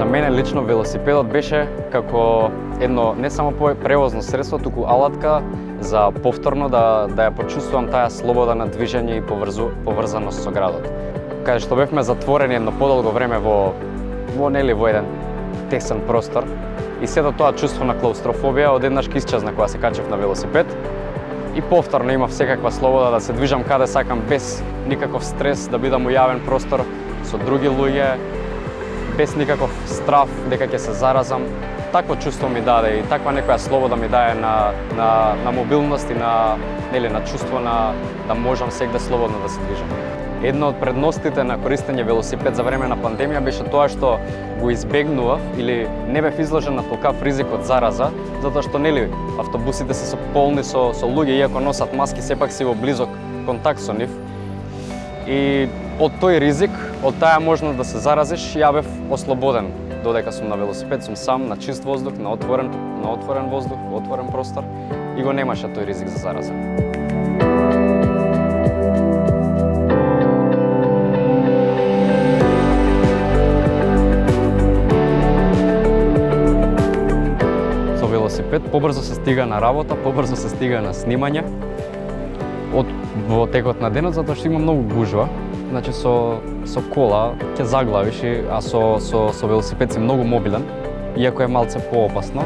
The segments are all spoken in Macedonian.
мене лично велосипедот беше како едно не само превозно средство, туку алатка за повторно да ја почувствувам таа слобода на движење и поврзаност со градот. Каде што бевме затворени едно подолго време во еден тесен простор и сето тоа чувство на клаустрофобија одеднаш ки исчезна кога се качев на велосипед и повторно имав секаква слобода да се движам каде сакам без никаков стрес, да бидам ујавен простор со други луѓе, без никаков страв дека ќе се заразам. Такво чувство ми даде и таква некоја слобода ми даде на мобилност и на чувство да можам сегде слободно да се движам. Една од предностите на користење велосипед за време на пандемија беше тоа што го избегнував или не бев изложен на толкав ризик од зараза, затоа што автобусите се полни со луѓе, иако носат маски, сепак си во близок контакт со нив. И од тој ризик, од таа можност да се заразиш, ја бев ослободен. Додека сум на велосипед, сум сам, на чист воздух, на отворен воздух, во отворен простор и го немаше тој ризик за зараза. Со велосипед побрзо се стига на работа, побрзо се стига на снимање во текот на денот, затоа што има многу гужва. Значи со кола ќе заглавиш, а со велосипед си многу мобилен, иако е малце поопасно.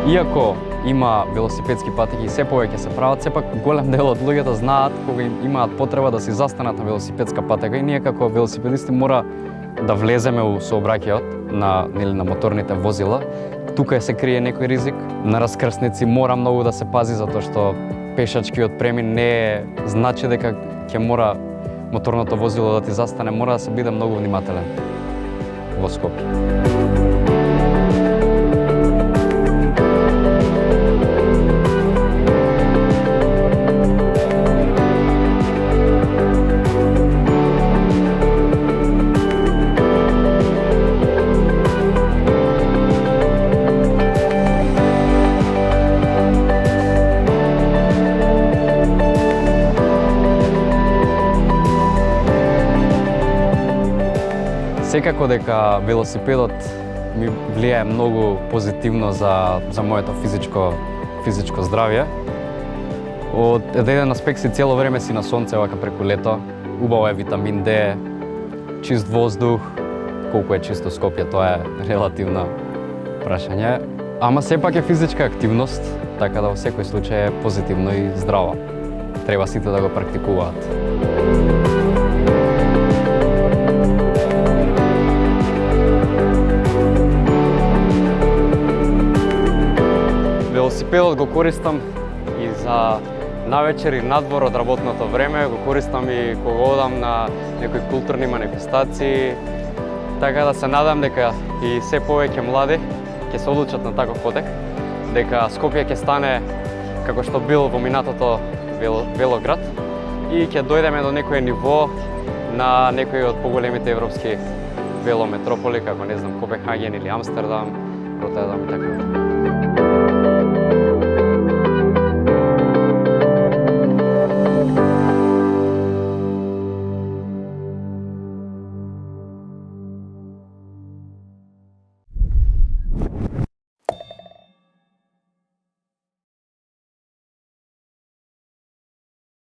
Иако има велосипедски патеки и се повеќе се прават, сепак голем дел од луѓето знаат кога имаат потреба да се застанат на велосипедска патека и ние како велосипедисти мора да влеземе у сообраќајот на моторните возила. Тука се крие некој ризик. На раскрсници мора многу да се пази затоа што пешачкиот премин не значи дека ќе мора моторното возило да ти застане, мора да се биде многу внимателен во Скопје. Секако дека велосипедот ми влијае многу позитивно за моето физичко здравје. Од еден аспект си цело време си на сонце вака преку лето, убаво е витамин Д, чист воздух, колку е чисто Скопје, тоа е релативно прашање. Ама сепак е физичка активност, така да во секој случај е позитивно и здраво. Треба сите да го практикуваат. Велосипедот го користам и за навечер и надвор од работното време, го користам и кога одам на некои културни манифестации, така да се надам дека и се повеќе млади ќе се одлучат на таков потек, дека Скопје ќе стане како што бил во минатото велоград и ќе дојдеме до некој ниво на некои од поголемите европски велометрополи, како не знам Копенхаген или Амстердам, Роттердам и така.